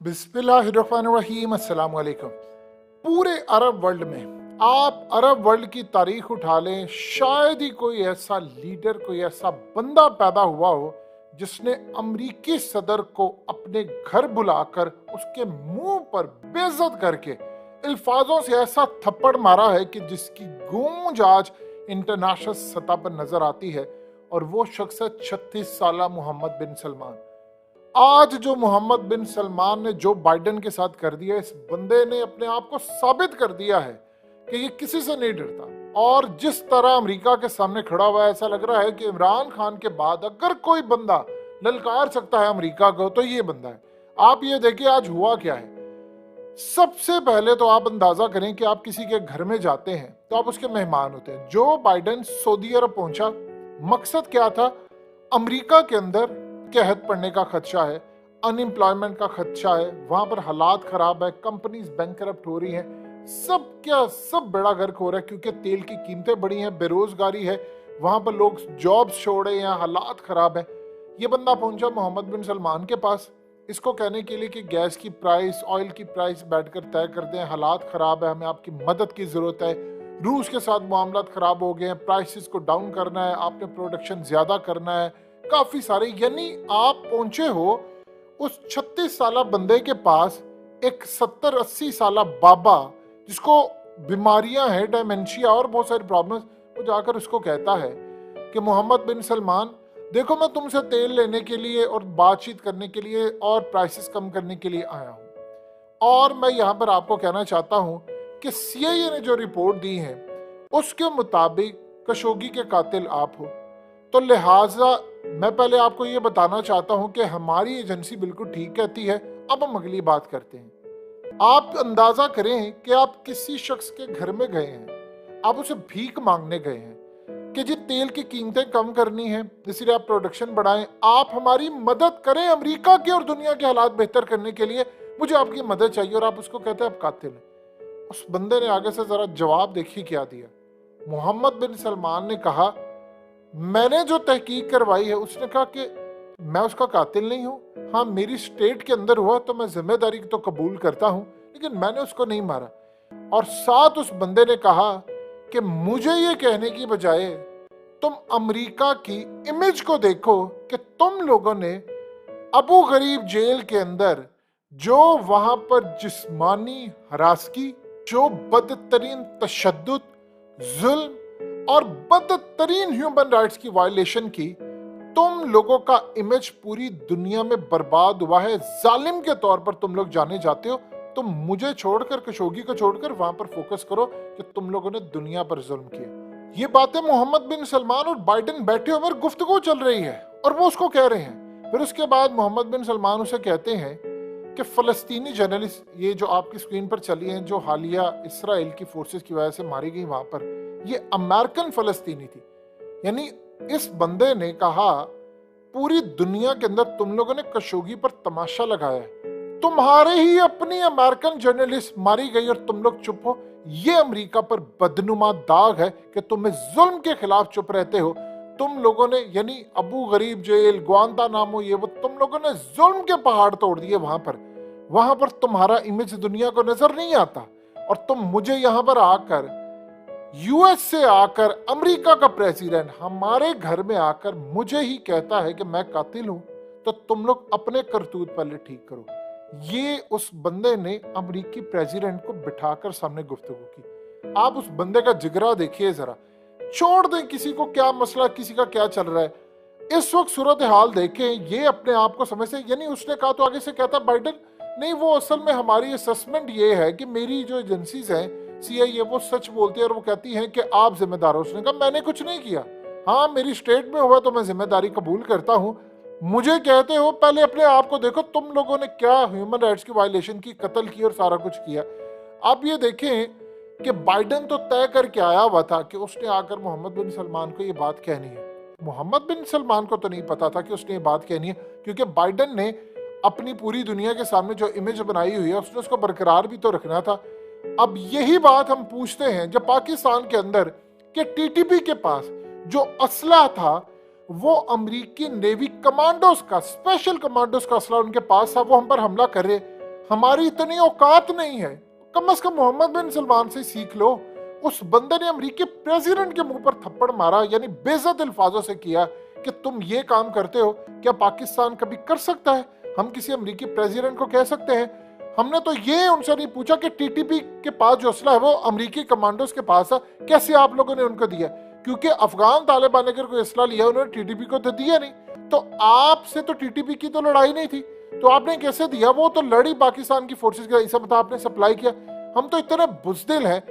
बिस्मिल्लाहिर्रहमानिर्रहीम, अस्सलाम वालेकुम। पूरे अरब वर्ल्ड में आप अरब वर्ल्ड की तारीख उठा लें, शायद ही कोई ऐसा लीडर, कोई ऐसा बंदा पैदा हुआ हो जिसने अमरीकी सदर को अपने घर बुलाकर उसके मुंह पर बेइज्जत करके अल्फाजों से ऐसा थप्पड़ मारा है कि जिसकी गूंज आज इंटरनेशनल सतह पर नजर आती है। और वो शख्स है 36 साला मोहम्मद बिन सलमान। आज जो मोहम्मद बिन सलमान ने जो बाइडेन के साथ कर दिया, इस बंदे ने अपने आप को साबित कर दिया है कि ये किसी से नहीं डरता। और जिस तरह अमेरिका के सामने खड़ा हुआ है, ऐसा लग रहा है कि इमरान खान के बाद अगर कोई बंदा ललकार सकता है अमेरिका को तो ये बंदा है। आप ये देखिए आज हुआ क्या है। सबसे पहले तो आप अंदाजा करें कि आप किसी के घर में जाते हैं तो आप उसके मेहमान होते हैं। जो बाइडेन सऊदी अरब पहुंचा, मकसद क्या था? अमेरिका के अंदर कहत पड़ने का खदशा है, अनएम्प्लॉयमेंट का खदशा है, वहां पर हालात खराब है, कंपनीज बैंकरप्ट हो रही हैं, सब बेड़ा गर्क हो रहा है क्योंकि तेल की कीमतें बढ़ी हैं, बेरोजगारी है, वहां पर लोग जॉब्स छोड़ रहे हैं, हालात खराब है। ये बंदा पहुंचा मोहम्मद बिन सलमान के पास इसको कहने के लिए कि गैस की प्राइस, ऑयल की प्राइस बैठकर तय कर दें, हालात खराब है, हमें आपकी मदद की जरूरत है, रूस के साथ मामलात खराब हो गए हैं, प्राइसेस को डाउन करना है, आपने प्रोडक्शन ज्यादा करना है, काफी सारे। यानी आप पहुंचे हो उस 36 साला बंदे के पास, एक 70-80 साला बाबा जिसको बीमारियां हैं, डायमेंशिया और बहुत सारी प्रॉब्लम्स, वो जाकर उसको कहता है कि मोहम्मद बिन सलमान देखो, मैं तुमसे तेल लेने के लिए और बातचीत करने के लिए और प्राइसेस कम करने के लिए आया हूं। और मैं यहां पर आपको कहना चाहता हूं कि CIA ने जो रिपोर्ट दी है उसके मुताबिक खशोगी के कातिल आप हो। तो लिहाजा मैं पहले आपको ये बताना चाहता हूं कि हमारी एजेंसी बिल्कुल ठीक कहती है। अब हम अगली बात करते हैं। आप अंदाजा करें कि आप किसी शख्स के घर में गए हैं, आप उसे भीख मांगने गए हैं कि जी तेल की कीमतें कम करनी है, इसलिए आप प्रोडक्शन बढ़ाएं, आप हमारी मदद करें अमेरिका के और दुनिया के हालात बेहतर करने के लिए, मुझे आपकी मदद चाहिए। और आप उसको कहते हैं आप कातिल हैं। उस बंदे ने आगे से जरा जवाब देखिए क्या दिया। मोहम्मद बिन सलमान ने कहा, मैंने जो तहकीक करवाई है, उसने कहा कि मैं उसका कातिल नहीं हूं। हाँ, मेरी स्टेट के अंदर हुआ तो मैं जिम्मेदारी तो कबूल करता हूं, लेकिन मैंने उसको नहीं मारा। और साथ उस बंदे ने कहा कि मुझे ये कहने की बजाय तुम अमेरिका की इमेज को देखो कि तुम लोगों ने अबू गरीब जेल के अंदर जो वहां पर जिस्मानी हरासगी, जो बदतरीन तशद्दुद, जुल्म और बदतरीन ह्यूमन राइट्स की वायलेशन की, तुम लोगों का इमेज पूरी दुनिया में बर्बाद हुआ है। जालिम के तौर पर तुम लोग जाने जाते हो। तुम मुझे छोड़कर, खशोगी को छोड़कर वहां पर फोकस करो कि तुम लोगों ने दुनिया पर जुल्म किया। ये बातें मोहम्मद बिन सलमान और बाइडेन बैठे हुए गुफ्तगू चल रही है और वो उसको कह रहे हैं। फिर उसके बाद मोहम्मद बिन सलमान उसे कहते हैं कि फलस्तीनी जर्नलिस्ट, ये जो आपकी स्क्रीन पर चली हैं, जो हालिया इसराइल की फोर्सेस की वजह से मारी गई वहां पर, ये अमेरिकन फलस्तीनी थी। यानी इस बंदे ने कहा पूरी दुनिया के अंदर तुम लोगों ने खशोगी पर तमाशा लगाया है, तुम्हारे ही अपनी अमेरिकन जर्नलिस्ट मारी गई और तुम लोग चुप हो। ये अमेरिका पर बदनुमा दाग है कि तुम इस जुल्म के खिलाफ चुप रहते हो। तुम लोगों ने, यानी अबू गरीब जेल, ग्वांतानामो, ये वो, तुम लोगों ने जुल्म के पहाड़ तोड़ दिए वहां पर तुम्हारा इमेज दुनिया को नजर नहीं आता। और तुम मुझे यहाँ पर आकर, US से आकर, अमेरिका का प्रेसिडेंट हमारे घर में आकर मुझे ही कहता है कि मैं कातिल हूं। तो तुम लोग अपने करतूत पहले ठीक करो। ये उस बंदे ने अमेरिकी प्रेसिडेंट को बिठाकर सामने गुफ्तगू की। आप उस बंदे का जिगरा देखिए जरा। छोड़ दें किसी को क्या मसला, किसी का क्या चल रहा है, इस वक्त सूरत हाल देखें, ये अपने आप को समझते। यानी उसने कहा तो आगे से कहता बाइडेन नहीं, वो असल में हमारी असेसमेंट ये है कि मेरी जो एजेंसीज हैं CIA, वो सच बोलती है और वो कहती हैं कि आप जिम्मेदार हो। उसने कहा मैंने कुछ नहीं किया, हाँ मेरी स्टेट में हुआ तो मैं जिम्मेदारी कबूल करता हूं। मुझे कहते हो पहले अपने आप को देखो, तुम लोगों ने क्या ह्यूमन राइट्स की वायलेशन की, कत्ल की और सारा कुछ किया। आप ये देखें कि बाइडेन तो तय करके आया हुआ था कि उसने आकर मोहम्मद बिन सलमान को ये बात कहनी है। मोहम्मद बिन सलमान को तो नहीं पता था कि उसने ये बात कहनी है, क्योंकि बाइडेन ने अपनी पूरी दुनिया के सामने जो इमेज बनाई हुई है उसने उसको बरकरार भी तो रखना था। अब यही बात हम पूछते हैं जब पाकिस्तान के अंदर के TTP के पास जो असला था वो अमेरिकी नेवी कमांडोज का, स्पेशल कमांडोज का असला उनके पास था, वो हम पर हमला कर रहे। हमारी इतनी औकात नहीं है, कम से कम मोहम्मद बिन सलमान से सीख लो। उस बंदे ने अमेरिकी प्रेसिडेंट के मुंह पर थप्पड़ मारा, यानी बेइज्जत अल्फाजों से किया कि तुम ये काम करते हो, क्या पाकिस्तान कभी कर सकता है? हम किसी अमेरिकी प्रेसिडेंट को कह सकते हैं? हमने तो ये उनसे नहीं पूछा कि टीटीपी के पास जो असला है वो अमेरिकी कमांडोज के पास है, कैसे आप लोगों ने उनको दिया? क्योंकि अफगान तालिबान ने अगर कोई असला लिया उन्होंने टीटीपी को तो दिया नहीं, तो आपसे तो टीटीपी की तो लड़ाई नहीं थी, तो आपने कैसे दिया? वो तो लड़ी पाकिस्तान की फोर्सेस के, इसे बता आपने सप्लाई किया। हम तो इतने बुज़दिल हैं।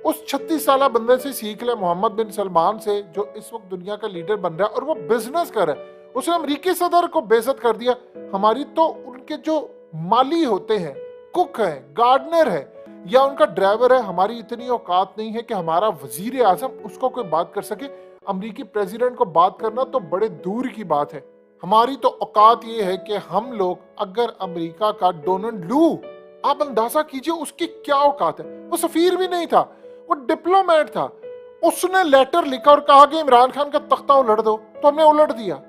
उस 36 साल बंदे से सीख ले, मोहम्मद बिन सलमान से, जो इस वक्त दुनिया का लीडर बन रहा है और वो बिजनेस कर रहा है। उसने अमेरिकी सदर को बेइज्जत कर दिया। हमारी तो उनके जो माली होते हैं, कुक है, गार्डनर है या उनका ड्राइवर है, हमारी इतनी औकात नहीं है कि हमारा वजीर आजम उसको कोई बात कर सके। अमेरिकी प्रेसिडेंट को बात करना तो बड़े दूर की बात है। हमारी तो औकात ये है कि हम लोग अगर अमेरिका का डोनाल्ड लू, आप अंदाजा कीजिए उसकी क्या औकात है। वो सफीर भी नहीं था, वो डिप्लोमेट था। उसने लेटर लिखा और कहा कि इमरान खान का तख्ता उलट दो, तो हमने उलट दिया।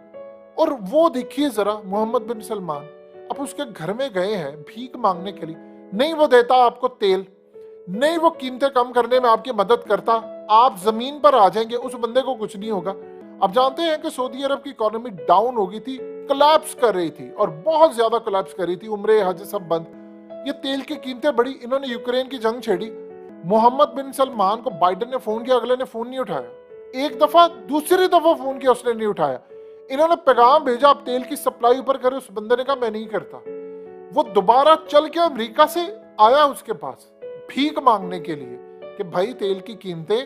और वो देखिए जरा मोहम्मद बिन सलमान, अब उसके घर में गए हैं भीख मांगने के लिए, नहीं वो देता आपको तेल, नहीं वो कीमतें कम करने में आपकी मदद करता, आप जमीन पर आ जाएंगे, उस बंदे को कुछ नहीं होगा। अब जानते हैं कि सऊदी अरब की इकोनॉमी डाउन हो गई थी, कोलैप्स कर रही थी और बहुत ज्यादा कोलैप्स कर रही थी, उम्रे हज सब बंद, ये तेल की कीमतें बढ़ी, इन्होंने यूक्रेन की जंग छेड़ी। मोहम्मद बिन सलमान को बाइडन ने फोन किया, अगले ने फोन नहीं उठाया। एक दफा, दूसरी दफा फोन किया, उसने नहीं उठाया। इन्होंने पैगाम भेजा आप तेल की सप्लाई ऊपर करें, उस बंदे ने कहा मैं नहीं करता। वो दोबारा चल के अमेरिका से आया उसके पास भीख मांगने के लिए कि भाई तेल की कीमतें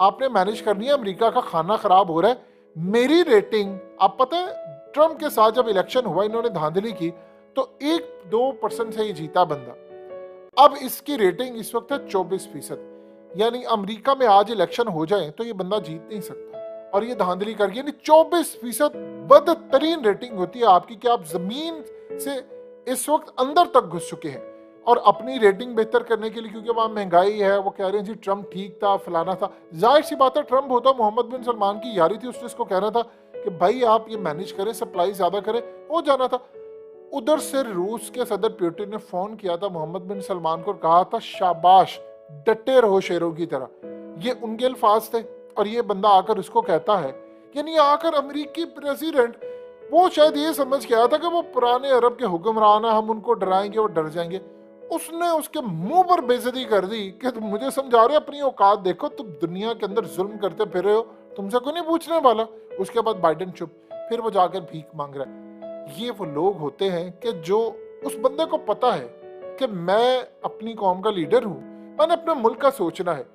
आपने मैनेज करनी है, अमेरिका का खाना खराब हो रहा है, मेरी रेटिंग। आप पता है ट्रम्प के साथ जब इलेक्शन हुआ इन्होंने धांधली की तो 1-2% से ही जीता बंदा। अब इसकी रेटिंग इस वक्त है 24%, यानी अमेरिका में आज इलेक्शन हो जाए तो ये बंदा जीत नहीं सकता। और ये धांधली करके, यानी 24% बदतरीन रेटिंग होती है आपकी कि आप जमीन से इस वक्त अंदर तक घुस चुके हैं। और अपनी रेटिंग बेहतर करने के लिए, क्योंकि वहां महंगाई है, वो कह रहे हैं जी ट्रम्प ठीक था, फलाना था। जाहिर सी बात है ट्रम्प होता, मोहम्मद बिन सलमान की यारी थी, उसने इसको कहना था कि भाई आप ये मैनेज करें, सप्लाई ज्यादा करें, हो जाना था। उधर से रूस के सदर पुतिन ने फोन किया था मोहम्मद बिन सलमान को, कहा था शाबाश, डटे रहो शेरों की तरह। ये उनके अल्फाज थे। और ये बंदा आकर उसको कहता है, यानी आकर अमेरिकी प्रेसिडेंट, वो शायद ये समझ के आया था कि वो पुराने अरब के हुक्मरान, हम उनको डराएंगे वो डर जाएंगे। उसने उसके मुंह पर बेइज्जती कर दी कि तुम मुझे समझा रहे, अपनी औकात देखो, तुम दुनिया के अंदर जुल्म करते फिर रहे हो, तुमसे कोई नहीं पूछने वाला। उसके बाद बाइडन चुप, फिर वो जाकर भीख मांग रहा है। ये वो लोग होते हैं कि जो उस बंदे को पता है कि मैं अपनी कौम का लीडर हूं, मैंने अपने मुल्क का सोचना है,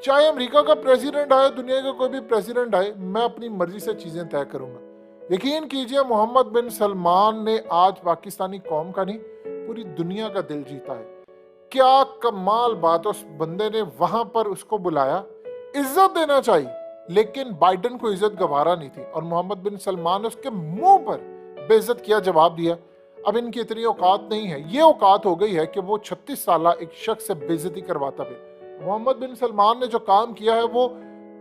चाहे अमेरिका का प्रेसिडेंट आए, दुनिया का कोई भी प्रेसिडेंट आए, मैं अपनी मर्जी से चीजें तय करूंगा। यकीन कीजिए मोहम्मद बिन सलमान ने आज पाकिस्तानी कौम का नहीं, पूरी दुनिया का दिल जीता है। क्या कमाल बात, उस बंदे ने वहां पर उसको बुलाया, इज्जत देना चाहिए, लेकिन बाइडन को इज्जत गवारा नहीं थी और मोहम्मद बिन सलमान ने उसके मुंह पर बेइज्जत किया, जवाब दिया। अब इनकी इतनी औकात नहीं है, ये औकात हो गई है कि वो 36 साल एक शख्स से बेइज्जती करवाता भी। मोहम्मद बिन सलमान ने जो काम किया है वो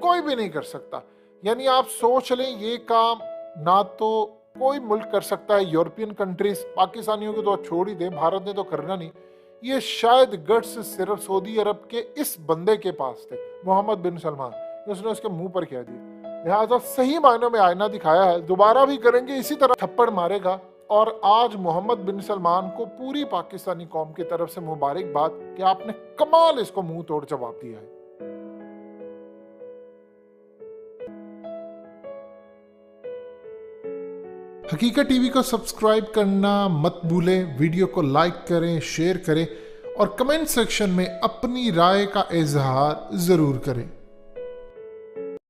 कोई भी नहीं कर सकता। यानी आप सोच लें, ये काम ना तो कोई मुल्क कर सकता है, यूरोपियन कंट्रीज, पाकिस्तानियों को तो छोड़ ही दें, भारत ने तो करना नहीं। ये शायद गट्स सिर्फ सऊदी अरब के इस बंदे के पास थे, मोहम्मद बिन सलमान, उसने उसके मुंह पर कह दिया। लिहाजा सही मायनों में आईना दिखाया है, दोबारा भी करेंगे इसी तरह थप्पड़ मारेगा। और आज मोहम्मद बिन सलमान को पूरी पाकिस्तानी कौम की तरफ से मुबारकबाद कि आपने कमाल इसको मुंह तोड़ जवाब दिया है। हकीकत टीवी को सब्सक्राइब करना मत भूलें, वीडियो को लाइक करें, शेयर करें और कमेंट सेक्शन में अपनी राय का इजहार जरूर करें।